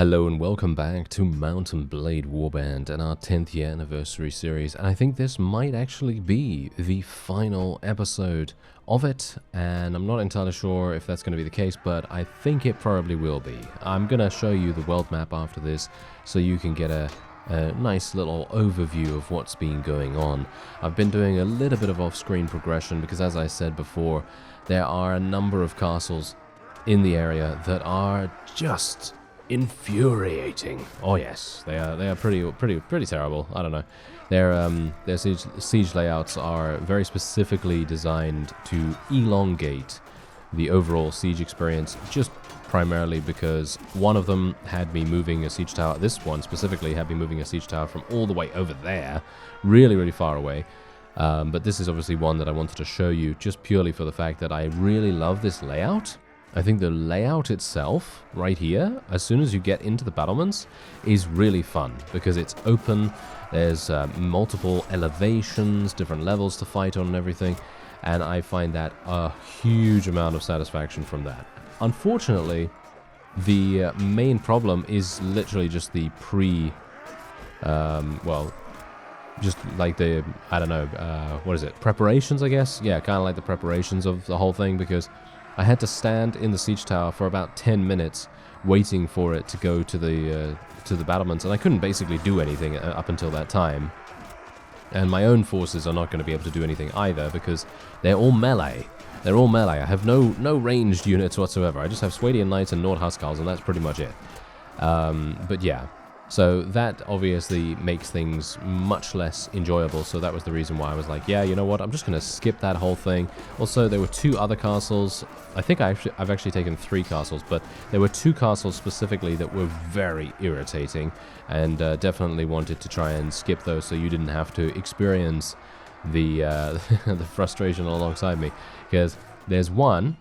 Hello and welcome back to Mount & Blade Warband and our 10th year anniversary series, and I think this might actually be the final episode of it, and I'm not entirely sure if that's going to be the case, but I think it probably will be. I'm going to show you the world map after this so you can get a nice little overview of what's been going on. I've been doing a little bit of off-screen progression because, as I said before, there are a number of castles in the area that are just infuriating. Oh yes, they are pretty terrible. I don't know. Their siege layouts are very specifically designed to elongate the overall siege experience, just primarily because one of them had me moving a siege tower. This one specifically had me moving a siege tower from all the way over there, really far away. But this is obviously one that I wanted to show you just purely for the fact that I really love this layout. I think the layout itself, right here, as soon as you get into the battlements, is really fun because it's open, there's multiple elevations, different levels to fight on and everything, and I find that a huge amount of satisfaction from that. Unfortunately, the main problem is literally just the just like the, I don't know, what is it, preparations, I guess? Yeah, kind of like the preparations of the whole thing, because I had to stand in the siege tower for about 10 minutes waiting for it to go to the battlements, and I couldn't basically do anything up until that time. And my own forces are not going to be able to do anything either because they're all melee. They're all melee. I have no ranged units whatsoever. I just have Swadian Knights and Nord Huskarls, and that's pretty much it. But yeah. So that obviously makes things much less enjoyable, so that was the reason why I was like, yeah, you know what, I'm just going to skip that whole thing. Also, there were two other castles. I think I've actually taken 3 castles, but there were 2 castles specifically that were very irritating, and definitely wanted to try and skip those so you didn't have to experience the, the frustration alongside me. Because there's one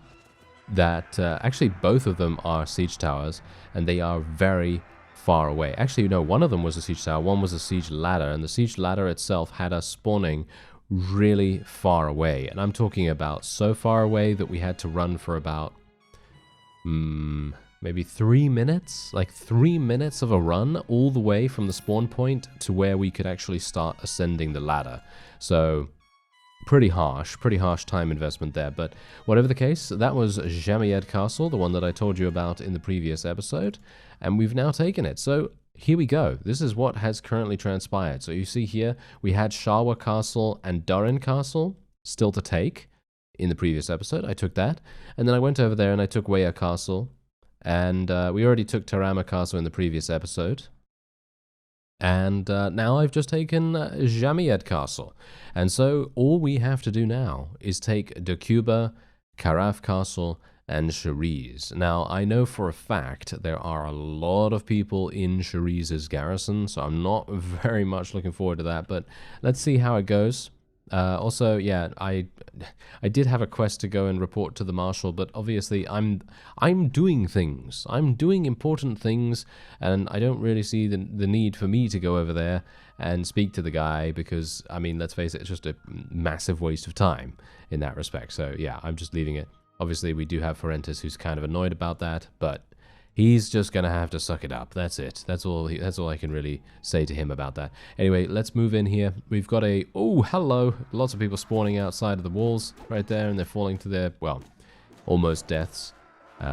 that, actually both of them are siege towers, and they are very far away. Actually, no, one of them was a siege tower, one was a siege ladder, and the siege ladder itself had us spawning really far away. And I'm talking about so far away that we had to run for about maybe 3 minutes, like 3 minutes of a run all the way from the spawn point to where we could actually start ascending the ladder. So pretty harsh time investment there. But whatever the case, that was Jameyyed Castle, the one that I told you about in the previous episode, and we've now taken it. So here we go. This is what has currently transpired. So you see here, we had Shawa Castle and Durin Castle still to take in the previous episode. I took that, and then I went over there and I took Weya Castle, and we already took Tarama Castle in the previous episode. And now I've just taken Jameyyed Castle. And so all we have to do now is take durquba, Caraf Castle, and Shariz. Now, I know for a fact there are a lot of people in Shariz's garrison, so I'm not very much looking forward to that, but let's see how it goes. Also, yeah, I did have a quest to go and report to the marshal, but obviously I'm doing things. I'm doing important things, and I don't really see the need for me to go over there and speak to the guy because, I mean, let's face it, it's just a massive waste of time in that respect. So yeah, I'm just leaving it. Obviously, we do have Forentis who's kind of annoyed about that, but he's just gonna have to suck it up. That's it. That's all I can really say to him about that. Anyway, let's move in here. We've got a... Oh, hello! Lots of people spawning outside of the walls right there, and they're falling to their, well, almost deaths.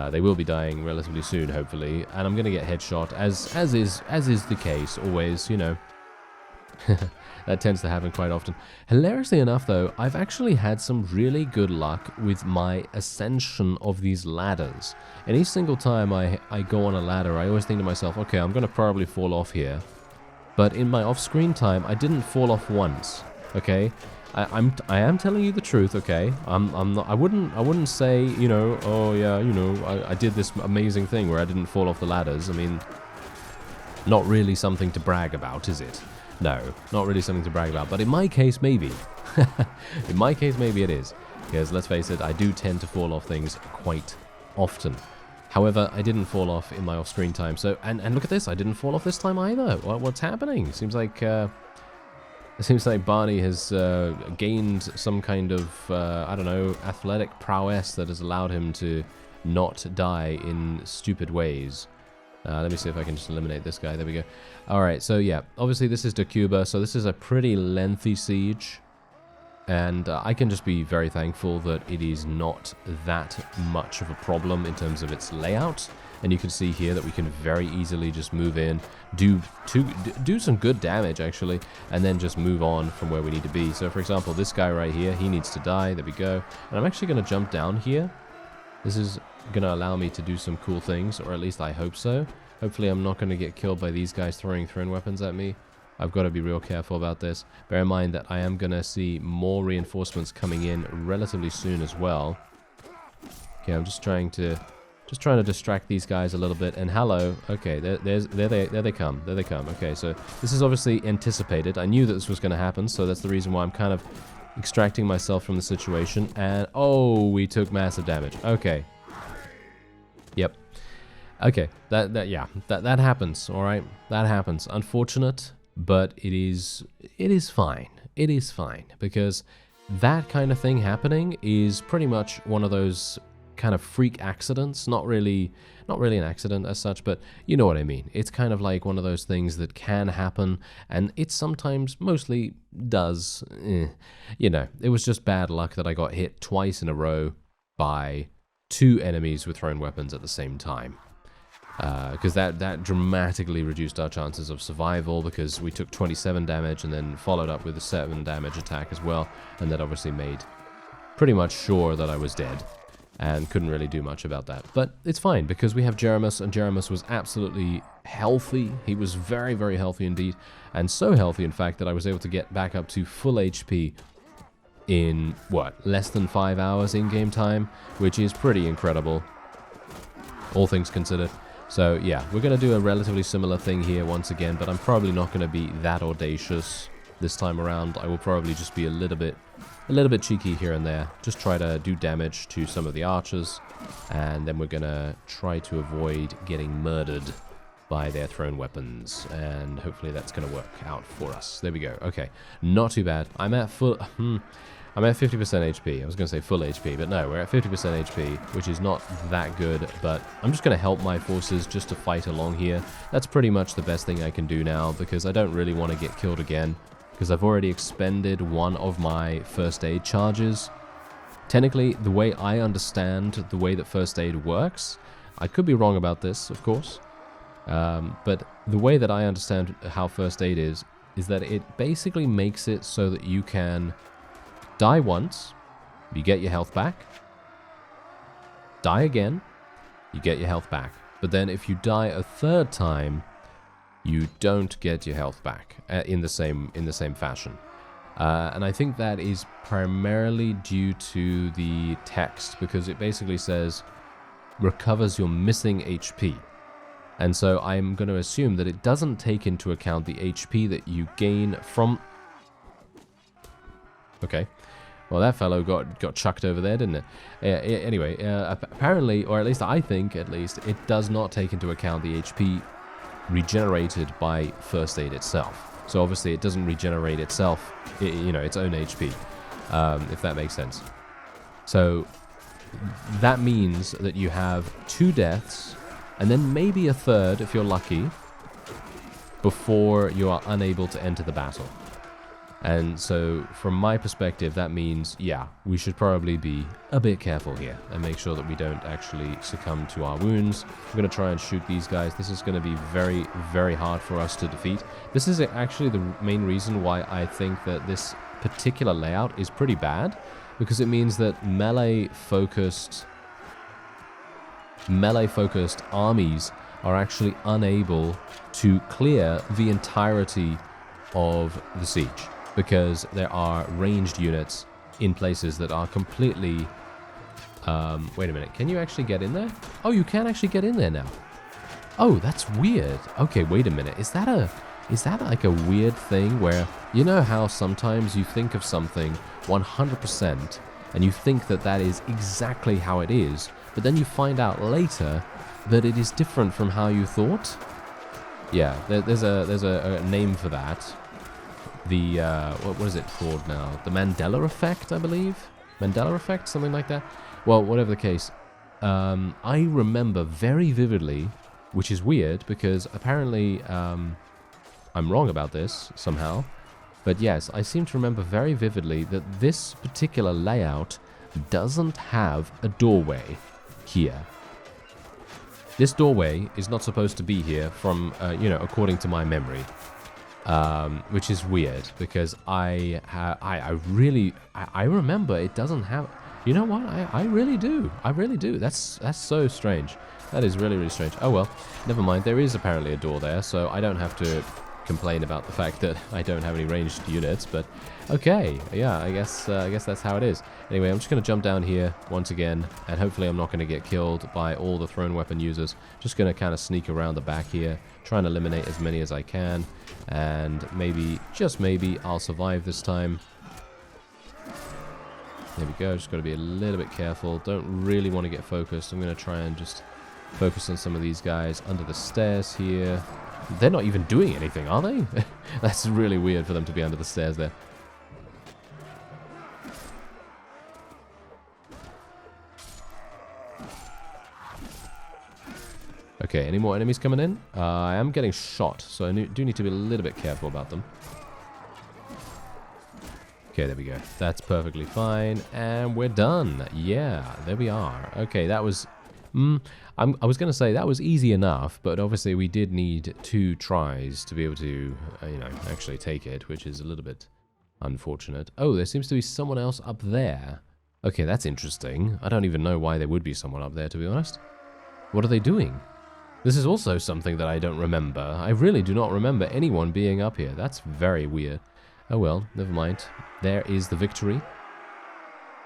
They will be dying relatively soon, hopefully, and I'm gonna get headshot, as is the case always, you know. That tends to happen quite often. Hilariously enough, though, I've actually had some really good luck with my ascension of these ladders. Any single time I go on a ladder, I always think to myself, okay, I'm going to probably fall off here. But in my off-screen time, I didn't fall off once, okay? I am telling you the truth, okay? I wouldn't say, you know, oh yeah, you know, I did this amazing thing where I didn't fall off the ladders. I mean, not really something to brag about, is it? No, not really something to brag about, but in my case, maybe. In my case, maybe it is. Because, let's face it, I do tend to fall off things quite often. However, I didn't fall off in my off-screen time, so... And look at this, I didn't fall off this time either. What's happening? Seems like Barney has gained some kind of, I don't know, athletic prowess that has allowed him to not die in stupid ways. Let me see if I can just eliminate this guy. There we go. Alright, so yeah, obviously this is durquba, so this is a pretty lengthy siege. And I can just be very thankful that it is not that much of a problem in terms of its layout. And you can see here that we can very easily just move in, do some good damage actually, and then just move on from where we need to be. So for example, this guy right here, he needs to die. There we go. And I'm actually going to jump down here. This is going to allow me to do some cool things, or at least I hope so. Hopefully I'm not going to get killed by these guys throwing thrown weapons at me. I've got to be real careful about this. Bear in mind that I am going to see more reinforcements coming in relatively soon as well. Okay, I'm just trying to distract these guys a little bit. And hello, okay, there they come. Okay, so this is obviously anticipated. I knew that this was going to happen, so that's the reason why I'm kind of extracting myself from the situation. And oh, we took massive damage. Okay. Yep. Okay, that happens. All right, that happens. Unfortunate. But it is fine. It is fine, because that kind of thing happening is pretty much one of those kind of freak accidents. Not really an accident as such, but you know what I mean. It's kind of like one of those things that can happen, and it sometimes mostly does. You know, it was just bad luck that I got hit twice in a row by 2 enemies with thrown weapons at the same time. Because that dramatically reduced our chances of survival, because we took 27 damage and then followed up with a 7 damage attack as well, and that obviously made pretty much sure that I was dead and couldn't really do much about that. But it's fine, because we have Jeremus, and Jeremus was absolutely healthy. He was very, very healthy indeed, and so healthy in fact that I was able to get back up to full HP in, what, less than 5 hours in-game time, which is pretty incredible, all things considered. So yeah, we're going to do a relatively similar thing here once again, but I'm probably not going to be that audacious this time around. I will probably just be a little bit cheeky here and there. Just try to do damage to some of the archers, and then we're going to try to avoid getting murdered by their thrown weapons, and hopefully that's going to work out for us. There we go. Okay, not too bad. I'm at 50% HP. I was going to say full HP, but no, we're at 50% HP, which is not that good, but I'm just going to help my forces just to fight along here. That's pretty much the best thing I can do now, because I don't really want to get killed again, because I've already expended one of my first aid charges. Technically, the way I understand the way that first aid works, I could be wrong about this, of course, but the way that I understand how first aid is that it basically makes it so that you can die once, you get your health back. Die again, you get your health back. But then if you die a third time, you don't get your health back in the same fashion. And I think that is primarily due to the text, because it basically says recovers your missing HP. And so I'm going to assume that it doesn't take into account the HP that you gain from... Okay. Well, that fellow got chucked over there, didn't it? Anyway, apparently, or at least I think, at least, it does not take into account the HP regenerated by first aid itself. So obviously it doesn't regenerate itself, you know, its own HP, if that makes sense. So that means that you have 2 deaths, and then maybe a third, if you're lucky, before you are unable to enter the battle. And so, from my perspective, that means, yeah, we should probably be a bit careful here and make sure that we don't actually succumb to our wounds. We're going to try and shoot these guys. This is going to be very, very hard for us to defeat. This is actually the main reason why I think that this particular layout is pretty bad, because it means that melee-focused armies are actually unable to clear the entirety of the siege, because there are ranged units in places that are completely... wait a minute, can you actually get in there? Oh, you can actually get in there now. Oh, that's weird. Okay, wait a minute. Is that like a weird thing where, you know how sometimes you think of something 100% and you think that that is exactly how it is, but then you find out later that it is different from how you thought? Yeah, there's a name for that. The, what is it called now? The Mandela effect, I believe? Mandela effect, something like that? Well, whatever the case, I remember very vividly which is weird because apparently I'm wrong about this somehow. But yes, I seem to remember very vividly that this particular layout doesn't have a doorway here. This doorway is not supposed to be here from, you know, according to my memory. Which is weird because I remember it doesn't have. You know what? I really do. I really do. That's so strange. That is really, really strange. Oh well, never mind. There is apparently a door there, so I don't have to complain about the fact that I don't have any ranged units. But okay, yeah, I guess that's how it is. Anyway, I'm just gonna jump down here once again, and hopefully I'm not gonna get killed by all the thrown weapon users. Just gonna kind of sneak around the back here, try and eliminate as many as I can, and maybe, just maybe, I'll survive this time. There we go. Just got to be a little bit careful. Don't really want to get focused. I'm going to try and just focus on some of these guys under the stairs here. They're not even doing anything, are they? That's really weird for them to be under the stairs there. Okay, any more enemies coming in? I am getting shot, so I do need to be a little bit careful about them. Okay, there we go. That's perfectly fine. And we're done. Yeah, there we are. Okay, that was... I was going to say that was easy enough, but obviously we did need 2 tries to be able to, you know, actually take it, which is a little bit unfortunate. Oh, there seems to be someone else up there. Okay, that's interesting. I don't even know why there would be someone up there, to be honest. What are they doing? This is also something that I don't remember. I really do not remember anyone being up here. That's very weird. Oh well, never mind. There is the victory.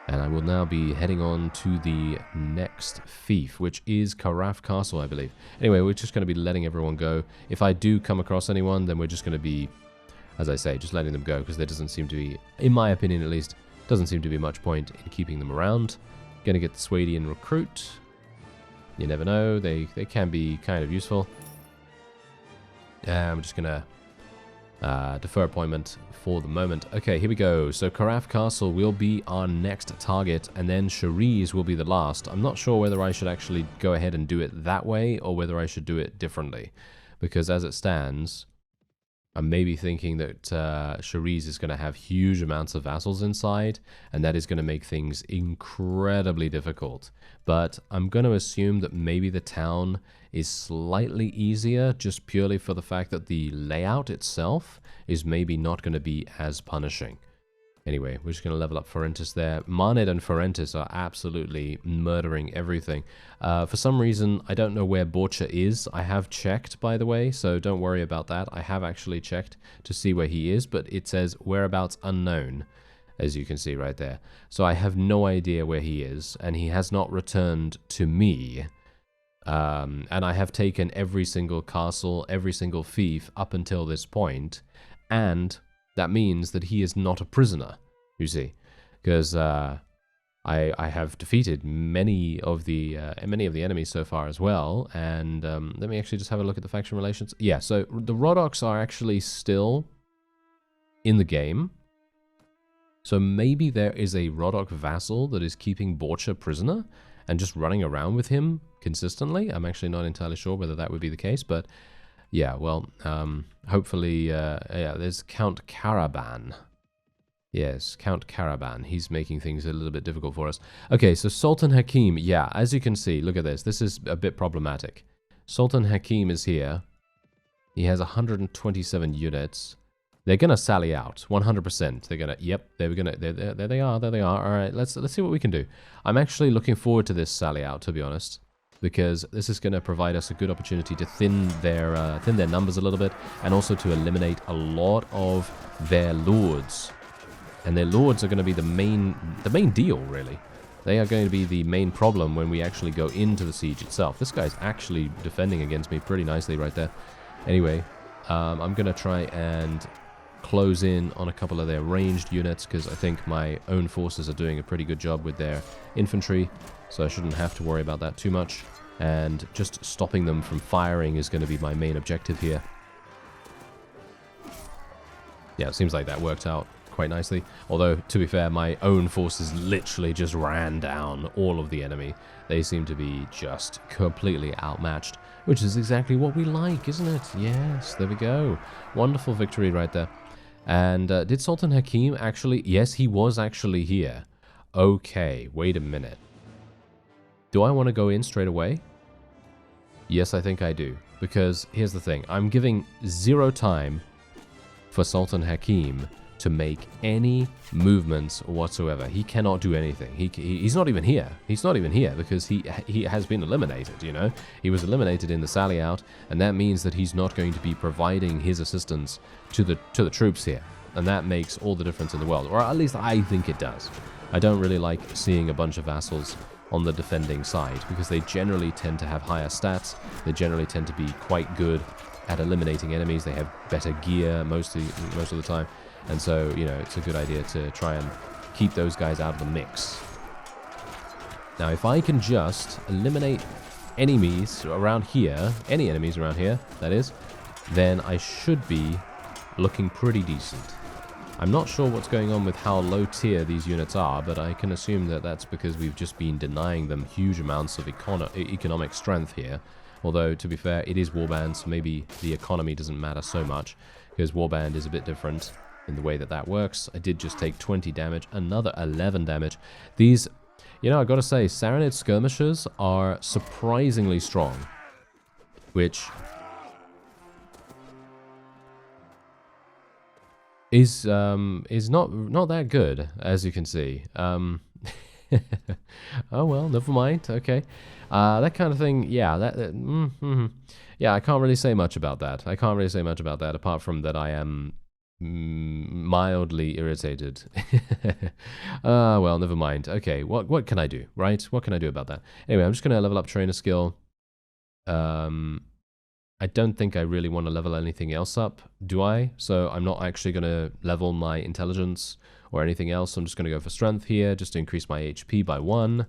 And I will now be heading on to the next fief, which is Caraf Castle, I believe. Anyway, we're just going to be letting everyone go. If I do come across anyone, then we're just going to be, as I say, just letting them go, because there doesn't seem to be, in my opinion at least, doesn't seem to be much point in keeping them around. Going to get the Swadian recruit. You never know, they can be kind of useful. I'm just going to defer appointment for the moment. Okay, here we go. So Caraf Castle will be our next target, and then Cherise will be the last. I'm not sure whether I should actually go ahead and do it that way, or whether I should do it differently. Because as it stands, I'm maybe thinking that Cherise is going to have huge amounts of vassals inside, and that is going to make things incredibly difficult. But I'm going to assume that maybe the town is slightly easier, just purely for the fact that the layout itself is maybe not going to be as punishing. Anyway, we're just going to level up Forentis there. Marned and Forentis are absolutely murdering everything. For some reason, I don't know where Borcha is. I have checked, by the way, so don't worry about that. I have actually checked to see where he is, but it says whereabouts unknown, as you can see right there. So I have no idea where he is, and he has not returned to me. And I have taken every single castle, every single fief up until this point, and that means that he is not a prisoner, you see, because I have defeated many of the enemies so far as well. And let me actually just have a look at the faction relations. Yeah, so the Rodoks are actually still in the game. So maybe there is a Rodok vassal that is keeping Borcha prisoner and just running around with him consistently. I'm actually not entirely sure whether that would be the case, but yeah, well, hopefully, yeah, there's Count Caraban. Yes, Count Caraban. He's making things a little bit difficult for us. Okay, so Sultan Hakim, yeah, as you can see, look at this. This is a bit problematic. Sultan Hakim is here. He has 127 units. They're gonna sally out, 100%. They're gonna, yep, there they are. All right, let's see what we can do. I'm actually looking forward to this sally out, to be honest, because this is going to provide us a good opportunity to thin their numbers a little bit, and also to eliminate a lot of their lords. And their lords are going to be the main deal, really. They are going to be the main problem when we actually go into the siege itself. This guy's actually defending against me pretty nicely right there. Anyway, I'm going to try and close in on a couple of their ranged units, because I think my own forces are doing a pretty good job with their infantry, so I shouldn't have to worry about that too much. And just stopping them from firing is going to be my main objective here. Yeah, it seems like that worked out quite nicely. Although, to be fair, my own forces literally just ran down all of the enemy. They seem to be just completely outmatched, which is exactly what we like, isn't it? Yes, there we go. Wonderful victory right there. And did Sultan Hakim actually... Yes, he was actually here. Okay, wait a minute. Do I want to go in straight away? Yes, I think I do. Because here's the thing. I'm giving 0 time for Sultan Hakim to make any movements whatsoever. He cannot do anything. He's not even here. He's not even here because he has been eliminated, you know? He was eliminated in the sally out, and that means that he's not going to be providing his assistance to the troops here. And that makes all the difference in the world, or at least I think it does. I don't really like seeing a bunch of vassals on the defending side because they generally tend to have higher stats. They generally tend to be quite good at eliminating enemies. They have better gear most of the time. And so, you know, it's a good idea to try and keep those guys out of the mix. Now, if I can just eliminate enemies around here, any enemies around here, that is, then I should be looking pretty decent. I'm not sure what's going on with how low tier these units are, but I can assume that that's because we've just been denying them huge amounts of economic strength here. Although, to be fair, it is Warband, so maybe the economy doesn't matter so much, because Warband is a bit different in the way that works. I did just take 20 damage, another 11 damage. These, you know, I gotta say, Saranid skirmishers are surprisingly strong, which is not that good, as you can see. Oh well, never mind. Okay, that kind of thing. Yeah, yeah. I can't really say much about that. Apart from that I am mildly irritated. Well, never mind. Okay, what can I do, right? What can I do about that? Anyway, I'm just gonna level up trainer skill. I don't think I really want to level anything else up, do I? So I'm not actually gonna level my intelligence or anything else. I'm just gonna go for strength here, just to increase my HP by 1,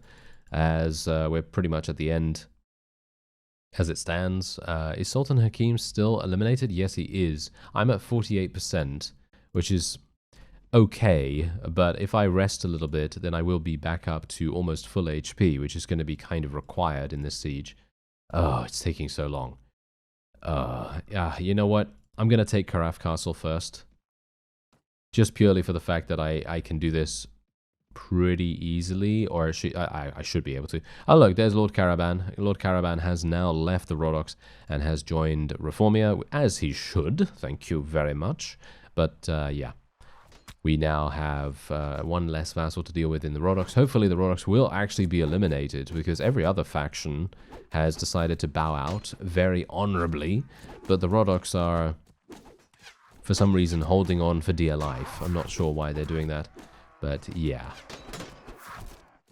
as we're pretty much at the end as it stands. Is Sultan Hakim still eliminated? Yes, he is. I'm at 48%, which is okay, but if I rest a little bit, then I will be back up to almost full HP, which is going to be kind of required in this siege. Oh, it's taking so long. Yeah, you know what? I'm going to take Caraf Castle first, just purely for the fact that I can do this pretty easily, or I should be able to. Oh look, there's Lord Caravan. Lord Caravan has now left the Rhodoks and has joined Reformia, as he should. Thank you very much. But yeah, we now have one less vassal to deal with in the Rhodoks. Hopefully the Rhodoks will actually be eliminated, because every other faction has decided to bow out very honorably, but the Rhodoks are, for some reason, holding on for dear life. I'm not sure why they're doing that. But yeah.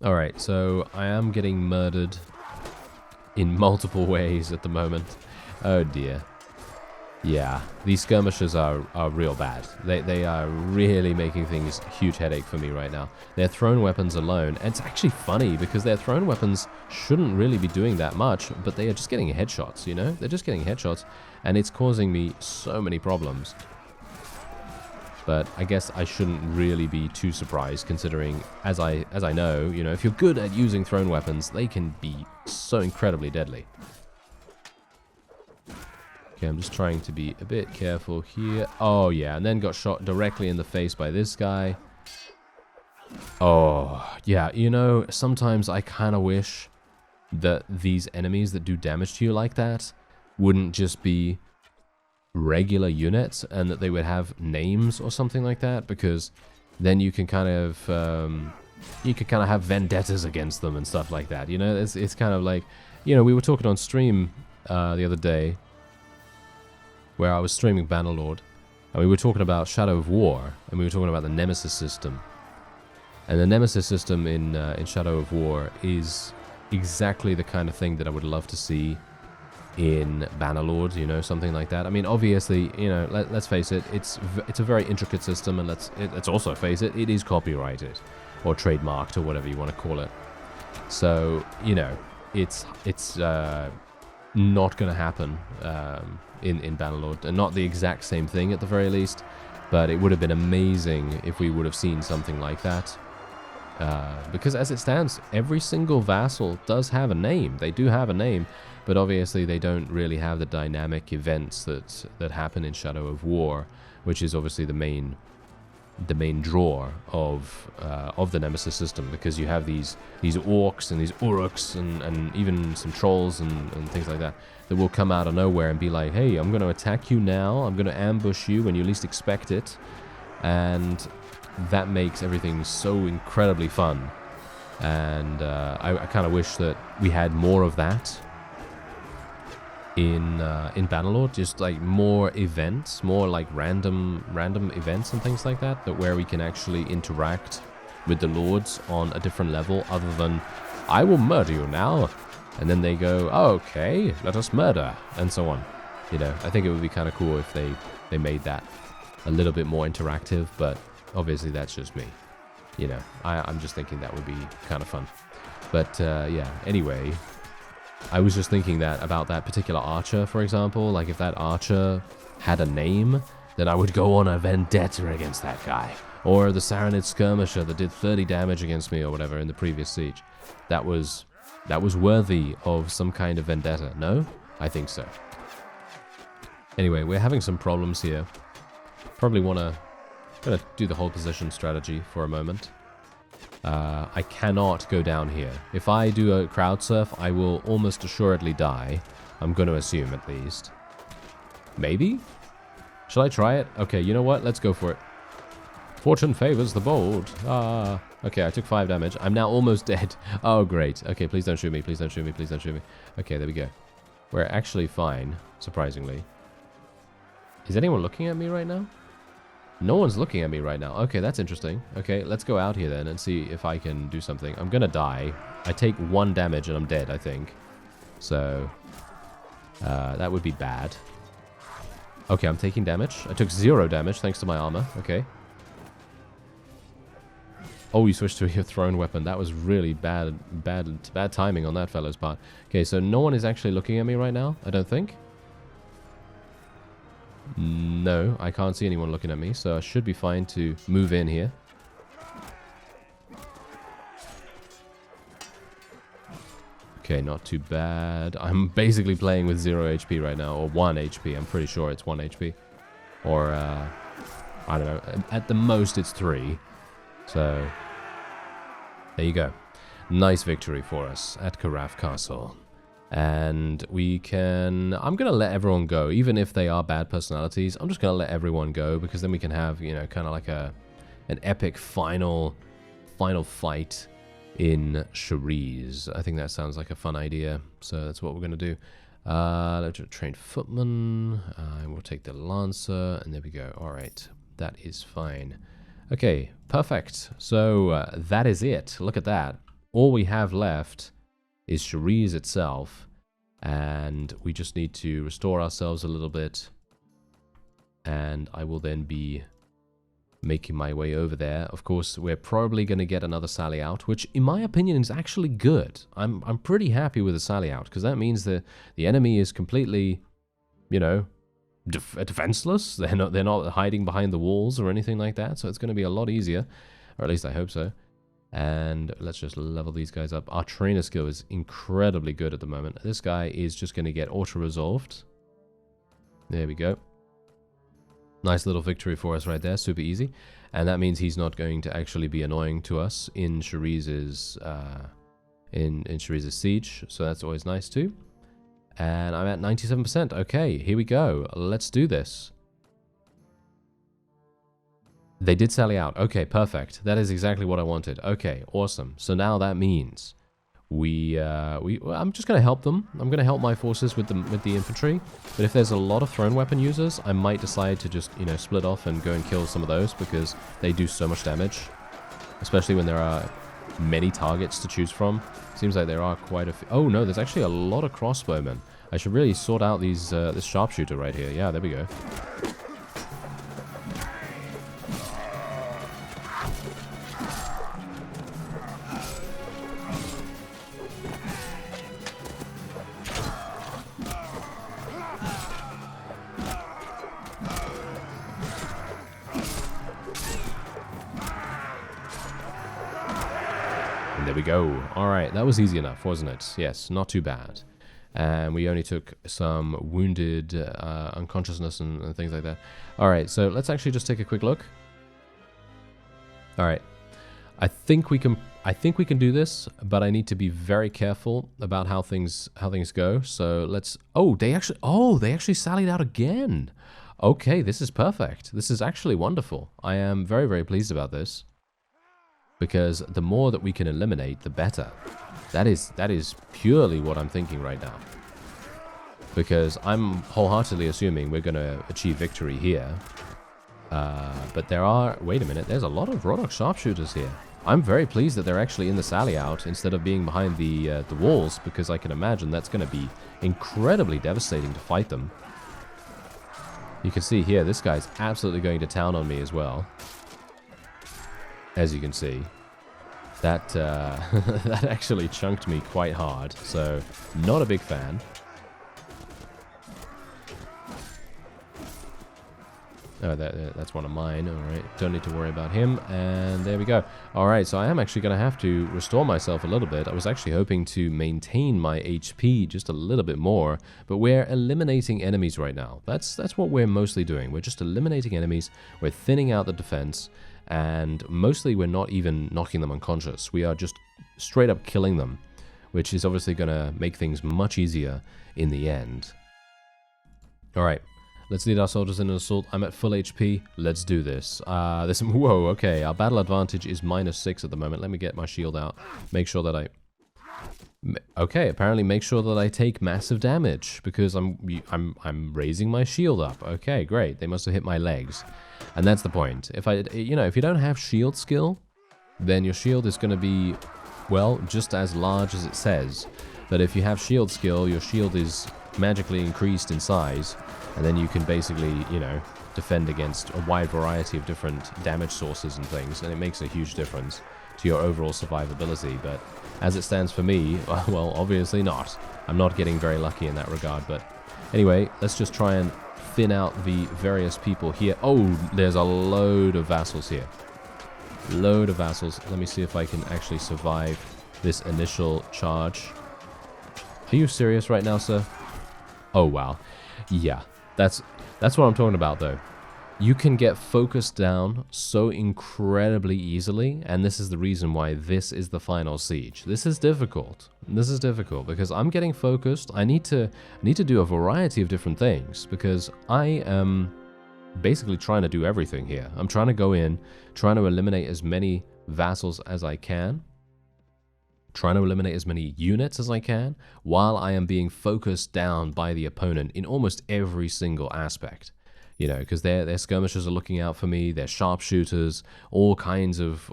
Alright, so I am getting murdered in multiple ways at the moment. Oh dear. Yeah, these skirmishers are real bad. They are really making things a huge headache for me right now. Their thrown weapons alone, and it's actually funny because their thrown weapons shouldn't really be doing that much, but they are just getting headshots, you know? They're just getting headshots, and it's causing me so many problems. But I guess I shouldn't really be too surprised, considering, as I know, you know, if you're good at using thrown weapons, they can be so incredibly deadly. Okay, I'm just trying to be a bit careful here. Oh yeah, and then got shot directly in the face by this guy. Oh, yeah, you know, sometimes I kind of wish that these enemies that do damage to you like that wouldn't just be regular units, and that they would have names or something like that, because then you can kind of have vendettas against them and stuff like that, you know? It's kind of like, you know, we were talking on stream the other day, where I was streaming Bannerlord, and we were talking about Shadow of War, and we were talking about the Nemesis system. And the Nemesis system in Shadow of War is exactly the kind of thing that I would love to see in Bannerlord, you know, something like that. I mean, obviously, you know, let's face it, it's a very intricate system, and let's also face it, it is copyrighted or trademarked or whatever you want to call it. So, you know, it's not going to happen in Bannerlord, and not the exact same thing at the very least. But it would have been amazing if we would have seen something like that. Because as it stands, every single vassal does have a name. They do have a name, but obviously they don't really have the dynamic events that happen in Shadow of War, which is obviously the main draw of the Nemesis system, because you have these orcs and these uruks and even some trolls and things like that will come out of nowhere and be like, hey, I'm going to attack you now, I'm going to ambush you when you least expect it, and that makes everything so incredibly fun. And I kind of wish that we had more of that in Bannerlord, just like more events, more like random events and things like that, where we can actually interact with the lords on a different level other than, I will murder you now, and then they go, oh, okay, let us murder, and so on. You know, I think it would be kind of cool if they made that a little bit more interactive, but obviously that's just me. You know, I'm just thinking that would be kind of fun. But yeah, anyway, I was just thinking that about that particular archer, for example. Like, if that archer had a name, then I would go on a vendetta against that guy. Or the Saranid skirmisher that did 30 damage against me or whatever in the previous siege. That was worthy of some kind of vendetta, no? I think so. Anyway, we're having some problems here. Probably gonna do the whole position strategy for a moment. I cannot go down here. If I do a crowd surf, I will almost assuredly die. I'm going to assume, at least. Maybe? Shall I try it? Okay, you know what? Let's go for it. Fortune favors the bold. Okay, I took 5 damage. I'm now almost dead. Oh, great. Okay, please don't shoot me. Please don't shoot me. Please don't shoot me. Okay, there we go. We're actually fine, surprisingly. Is anyone looking at me right now? No one's looking at me right now. Okay, that's interesting. Okay, let's go out here then and see if I can do something. I'm gonna die. I take 1 damage and I'm dead, I think. So, that would be bad. Okay, I'm taking damage. I took 0 damage thanks to my armor. Okay. Oh, you switched to your thrown weapon. That was really bad timing on that fellow's part. Okay, so no one is actually looking at me right now, I don't think. No, I can't see anyone looking at me, so I should be fine to move in here. Okay, not too bad. I'm basically playing with 0 HP right now, or 1 HP. I'm pretty sure it's 1 HP. Or, I don't know. At the most, it's 3. So, there you go. Nice victory for us at Caraf Castle. And we can... I'm going to let everyone go, even if they are bad personalities. I'm just going to let everyone go, because then we can have, you know, kind of like an epic final fight in Cherise. I think that sounds like a fun idea, so that's what we're going to do. Let's train footman. We'll take the lancer, and there we go. All right, that is fine. Okay, perfect. So that is it. Look at that. All we have left is Cherise itself, and we just need to restore ourselves a little bit, and I will then be making my way over there. Of course, we're probably going to get another sally out, which in my opinion is actually good. I'm pretty happy with the sally out, because that means that the enemy is completely, you know, defenseless. They're not hiding behind the walls or anything like that, so it's going to be a lot easier, or at least I hope so. And let's just level these guys up. Our trainer skill is incredibly good at the moment. This guy is just going to get auto-resolved. There we go. Nice little victory for us right there. Super easy. And that means he's not going to actually be annoying to us in Cherise's siege. So that's always nice too. And I'm at 97%. Okay, here we go. Let's do this. They did sally out. Okay, perfect. That is exactly what I wanted. Okay, awesome. So now that means I'm just going to help them. I'm going to help my forces with the infantry. But if there's a lot of thrown weapon users, I might decide to just, you know, split off and go and kill some of those, because they do so much damage, especially when there are many targets to choose from. Seems like there are quite a few. Oh no, there's actually a lot of crossbowmen. I should really sort out these this sharpshooter right here. Yeah, there we go. There we go. Alright, that was easy enough, wasn't it? Yes, not too bad. And we only took some wounded unconsciousness and things like that. Alright, so let's actually just take a quick look. Alright. I think we can do this, but I need to be very careful about how things go. So let's they actually sallied out again. Okay, this is perfect. This is actually wonderful. I am very, very pleased about this. Because the more that we can eliminate, the better. That is purely what I'm thinking right now. Because I'm wholeheartedly assuming we're going to achieve victory here. But there are... Wait a minute, there's a lot of Rodok sharpshooters here. I'm very pleased that they're actually in the sally out instead of being behind the walls, because I can imagine that's going to be incredibly devastating to fight them. You can see here, this guy's absolutely going to town on me as well. As you can see, that that actually chunked me quite hard, so not a big fan. Oh, that's one of mine. Alright, don't need to worry about him, and there we go. Alright, so I am actually going to have to restore myself a little bit. I was actually hoping to maintain my HP just a little bit more, but we're eliminating enemies right now. That's what we're mostly doing. We're just eliminating enemies, we're thinning out the defense, and mostly we're not even knocking them unconscious. We are just straight up killing them, which is obviously going to make things much easier in the end. Alright, let's lead our soldiers in an assault. I'm at full HP. Let's do this. Whoa, okay, our battle advantage is -6 at the moment. Let me get my shield out. Make sure that okay, apparently make sure that I take massive damage because I'm raising my shield up. Okay, great. They must have hit my legs. And that's the point. If if you don't have shield skill, then your shield is going to be, well, just as large as it says. But if you have shield skill, your shield is magically increased in size, and then you can basically, defend against a wide variety of different damage sources and things, and it makes a huge difference to your overall survivability. But as it stands for me, well, obviously not. I'm not getting very lucky in that regard, but anyway, let's just try and thin out the various people here. Oh, there's a load of vassals here. Load of vassals. Let me see if I can actually survive this initial charge. Are you serious right now, sir? Oh, wow. Yeah, that's what I'm talking about, though. You can get focused down so incredibly easily, and this is the reason why this is the final siege. This is difficult. This is difficult because I'm getting focused. I need to do a variety of different things because I am basically trying to do everything here. I'm trying to go in, trying to eliminate as many vassals as I can, trying to eliminate as many units as I can, while I am being focused down by the opponent in almost every single aspect. Because their skirmishers are looking out for me, their sharpshooters, all kinds of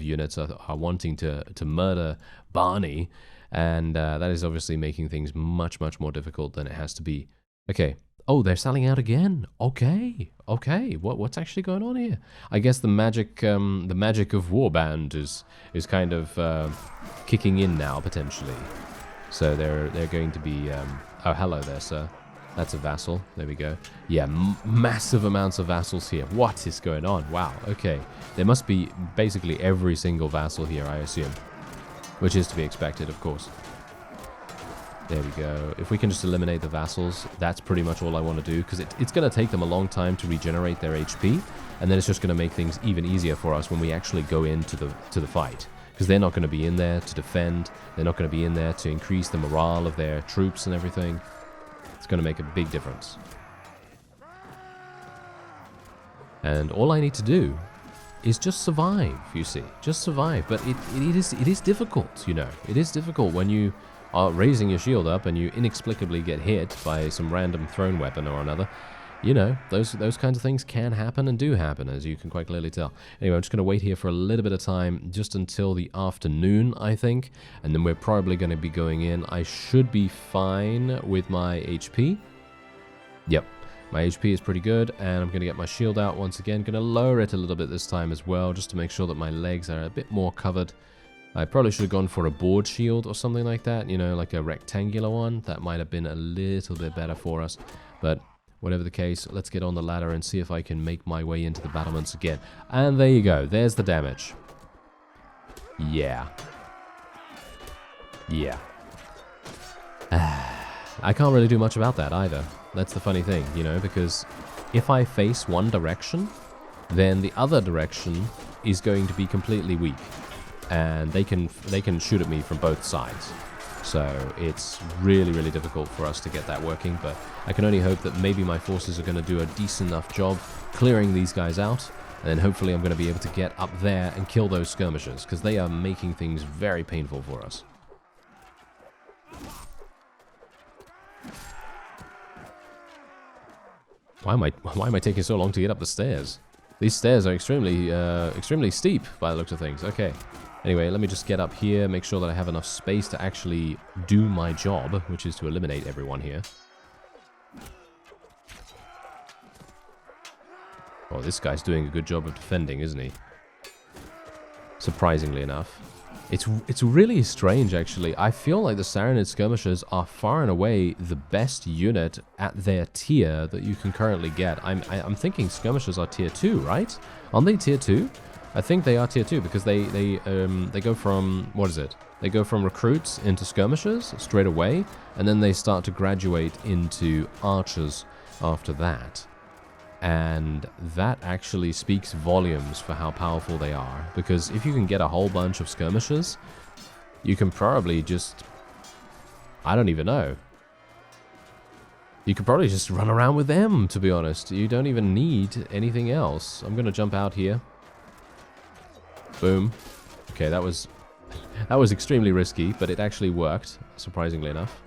units are wanting to murder Barney, and that is obviously making things much, much more difficult than it has to be. Okay. Oh, they're selling out again. Okay. What's actually going on here? I guess the magic of Warband is kind of kicking in now potentially. So they're going to be. Oh, hello there, sir. That's a vassal. There we go. Yeah, massive amounts of vassals here. What is going on? Wow. Okay. There must be basically every single vassal here, I assume. Which is to be expected, of course. There we go. If we can just eliminate the vassals, that's pretty much all I want to do, because it's going to take them a long time to regenerate their HP, and then it's just going to make things even easier for us when we actually go into the fight. Because they're not going to be in there to defend. They're not going to be in there to increase the morale of their troops and everything. It's going to make a big difference. And all I need to do is just survive, you see. Just survive. But it is difficult, It is difficult when you are raising your shield up and you inexplicably get hit by some random thrown weapon or another. Those kinds of things can happen and do happen, as you can quite clearly tell. Anyway, I'm just going to wait here for a little bit of time, just until the afternoon, I think, and then we're probably going to be going in. I should be fine with my HP. Yep, my HP is pretty good, and I'm going to get my shield out once again. Going to lower it a little bit this time as well, just to make sure that my legs are a bit more covered. I probably should have gone for a board shield or something like that, like a rectangular one. That might have been a little bit better for us, but whatever the case, let's get on the ladder and see if I can make my way into the battlements again. And there you go. There's the damage. Yeah. Yeah. I can't really do much about that either. That's the funny thing, you know, because if I face one direction, then the other direction is going to be completely weak. And they can shoot at me from both sides. So it's really, really difficult for us to get that working, but I can only hope that maybe my forces are going to do a decent enough job clearing these guys out, and then hopefully I'm going to be able to get up there and kill those skirmishers, because they are making things very painful for us. Why am I taking so long to get up the stairs? These stairs are extremely steep by the looks of things. Okay. Anyway, let me just get up here, make sure that I have enough space to actually do my job, which is to eliminate everyone here. Oh, this guy's doing a good job of defending, isn't he? Surprisingly enough. It's really strange, actually. I feel like the Saranid skirmishers are far and away the best unit at their tier that you can currently get. I'm thinking skirmishers are tier 2, right? Aren't they tier 2? I think they are tier 2 because they go from, what is it? They go from recruits into skirmishers straight away, and then they start to graduate into archers after that. And that actually speaks volumes for how powerful they are, because if you can get a whole bunch of skirmishers, you can probably just, I don't even know. You could probably just run around with them, to be honest. You don't even need anything else. I'm going to jump out here. Boom. Okay, that was extremely risky, but it actually worked, surprisingly enough.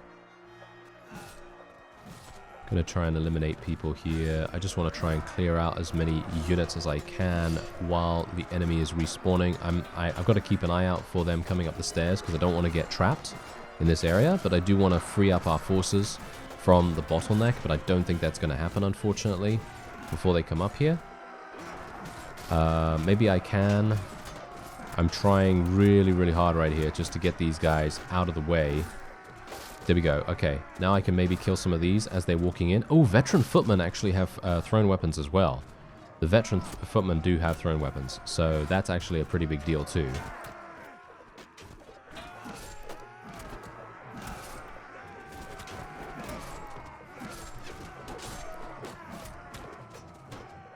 Gonna try and eliminate people here. I just want to try and clear out as many units as I can while the enemy is respawning. I've got to keep an eye out for them coming up the stairs because I don't want to get trapped in this area, but I do want to free up our forces from the bottleneck, but I don't think that's going to happen, unfortunately, before they come up here. Maybe I can. I'm trying really, really hard right here just to get these guys out of the way. There we go. Okay, now I can maybe kill some of these as they're walking in. Oh, veteran footmen actually have thrown weapons as well. The veteran footmen do have thrown weapons, so that's actually a pretty big deal too.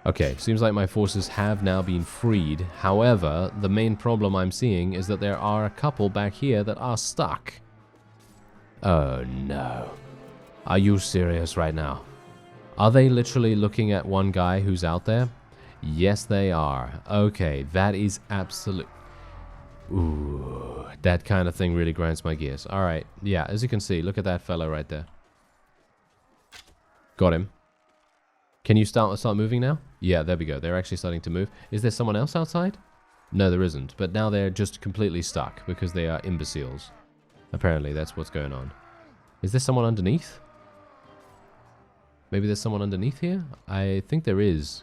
Okay, seems like my forces have now been freed. However, the main problem I'm seeing is that there are a couple back here that are stuck. Oh no. Are you serious right now? Are they literally looking at one guy who's out there? Yes, they are. Okay, that is absolute... Ooh, that kind of thing really grinds my gears. Alright, yeah, as you can see, look at that fellow right there. Got him. Can you start moving now? Yeah, there we go. They're actually starting to move. Is there someone else outside? No, there isn't. But now they're just completely stuck because they are imbeciles. Apparently, that's what's going on. Is there someone underneath? Maybe there's someone underneath here? I think there is.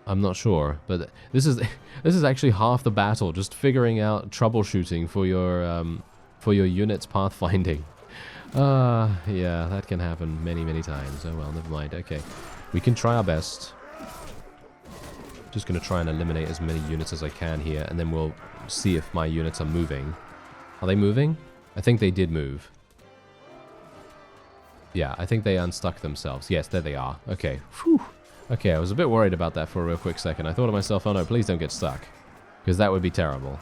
I'm not sure, but this is actually half the battle, just figuring out troubleshooting for your unit's pathfinding. Yeah, that can happen many, many times. Oh well, never mind. Okay, we can try our best. Just gonna try and eliminate as many units as I can here, and then we'll see if my units are moving. Are they moving? I think they did move. Yeah, I think they unstuck themselves. Yes, there they are. Okay. Whew. Okay, I was a bit worried about that for a real quick second. I thought to myself, oh no, please don't get stuck. Because that would be terrible.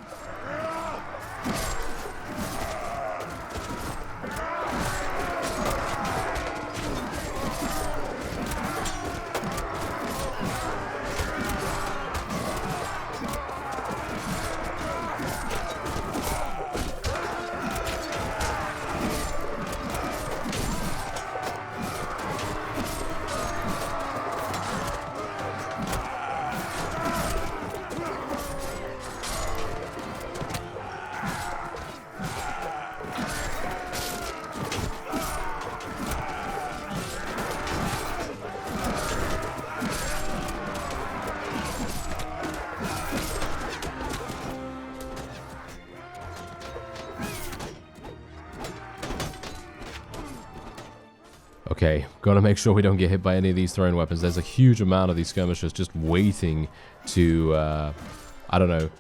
Okay, gotta make sure we don't get hit by any of these thrown weapons. There's a huge amount of these skirmishers just waiting to, I don't know,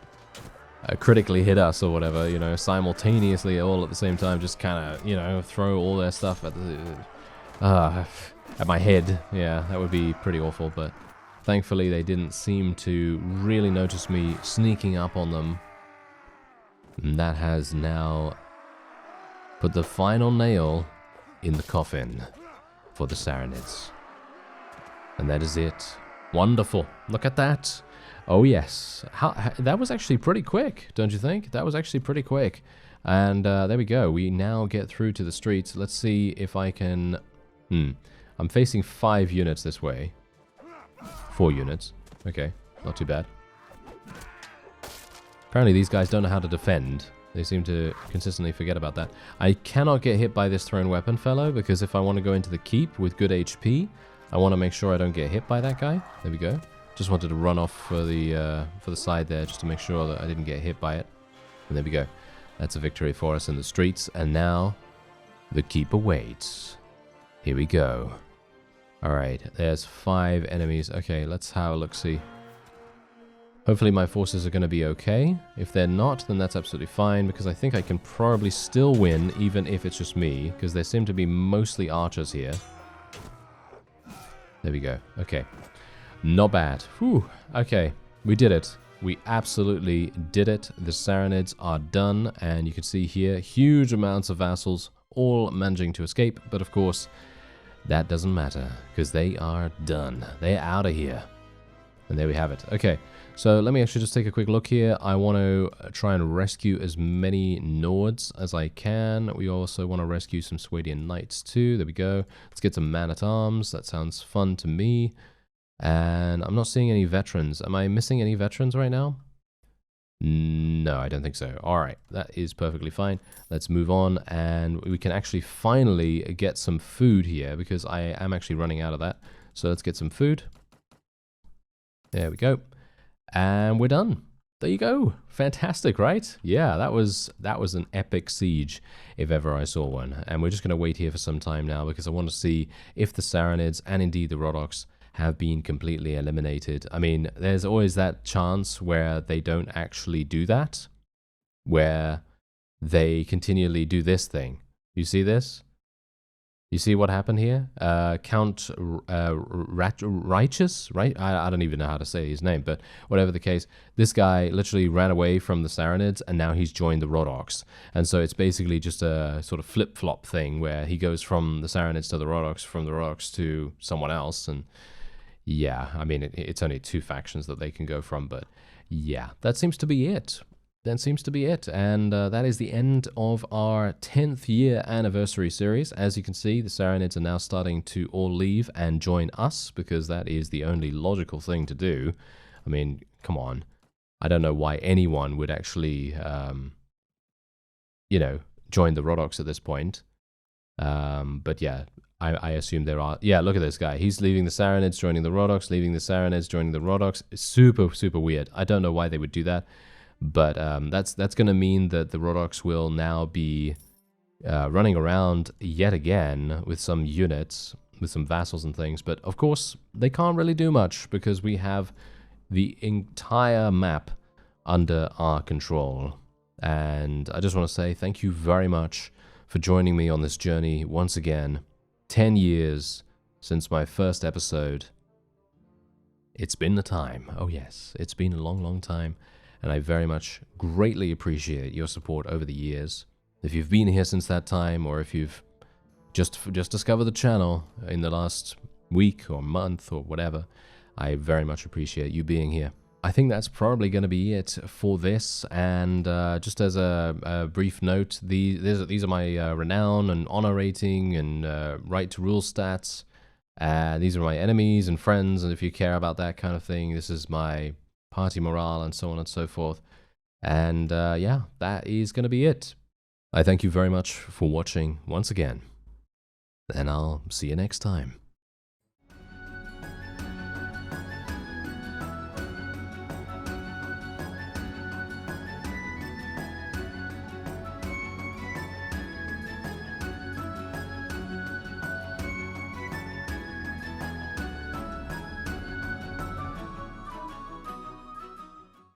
critically hit us or whatever, you know, simultaneously all at the same time, just kind of, you know, throw all their stuff at my head. Yeah, that would be pretty awful, but thankfully they didn't seem to really notice me sneaking up on them. And that has now put the final nail in the coffin for the Sarranids. And that is it. Wonderful. Look at that. Oh yes. That was actually pretty quick, don't you think? That was actually pretty quick. And there we go. We now get through to the streets. Let's see if I can... I'm facing 5 units this way. 4 units. Okay, not too bad. Apparently these guys don't know how to defend. They seem to consistently forget about that. I cannot get hit by this thrown weapon fellow, because if I want to go into the keep with good HP, I want to make sure I don't get hit by that guy. There we go. Just wanted to run off for the side there, just to make sure that I didn't get hit by it. And there we go. That's a victory for us in the streets. And now, the keep awaits. Here we go. Alright, there's 5 enemies. Okay, let's have a look-see. Hopefully my forces are going to be okay. If they're not, then that's absolutely fine, because I think I can probably still win, even if it's just me, because there seem to be mostly archers here. There we go. Okay. Not bad. Whew. Okay, we did it. We absolutely did it. The Sarranids are done, and you can see here, huge amounts of vassals, all managing to escape, but of course, that doesn't matter, because they are done. They're out of here. And there we have it. Okay, so let me actually just take a quick look here. I want to try and rescue as many Nords as I can. We also want to rescue some Swadian Knights too. There we go. Let's get some Man-at-Arms. That sounds fun to me. And I'm not seeing any veterans. Am I missing any veterans right now? No, I don't think so. Alright, that is perfectly fine. Let's move on, and we can actually finally get some food here, because I am actually running out of that. So let's get some food. There we go. And we're done. There you go. Fantastic, right? Yeah, that was an epic siege, if ever I saw one. And we're just going to wait here for some time now, because I want to see if the Sarranids, and indeed the Rhodoks, have been completely eliminated. I mean, there's always that chance where they don't actually do that, where they continually do this thing. You see this? You see what happened here? Count Righteous, right? I don't even know how to say his name, but whatever the case, this guy literally ran away from the Sarranids, and now he's joined the Rhodoks. And so it's basically just a sort of flip-flop thing, where he goes from the Sarranids to the Rhodoks, from the Rhodoks to someone else, and yeah, I mean, it's only 2 factions that they can go from, but yeah, that seems to be it. That seems to be it, and that is the end of our 10th year anniversary series. As you can see, the Sarranids are now starting to all leave and join us, because that is the only logical thing to do. I mean, come on. I don't know why anyone would actually, you know, join the Rhodoks at this point. But yeah, I assume there are... Yeah, look at this guy. He's leaving the Sarranids, joining the Rhodoks, leaving the Sarranids, joining the Rhodoks. It's super, super weird. I don't know why they would do that. But that's going to mean that the Rhodoks will now be running around yet again with some units, with some vassals and things. But of course, they can't really do much, because we have the entire map under our control. And I just want to say thank you very much for joining me on this journey once again. 10 years since my first episode. It's been the time. Oh yes, it's been a long, long time. And I very much greatly appreciate your support over the years. If you've been here since that time, or if you've just discovered the channel in the last week or month or whatever, I very much appreciate you being here. I think that's probably going to be it for this, and just as a brief note, these are my renown and honor rating and right to rule stats. These are my enemies and friends, and if you care about that kind of thing, this is my party morale and so on and so forth. And yeah, that is going to be it. I thank you very much for watching once again, and I'll see you next time.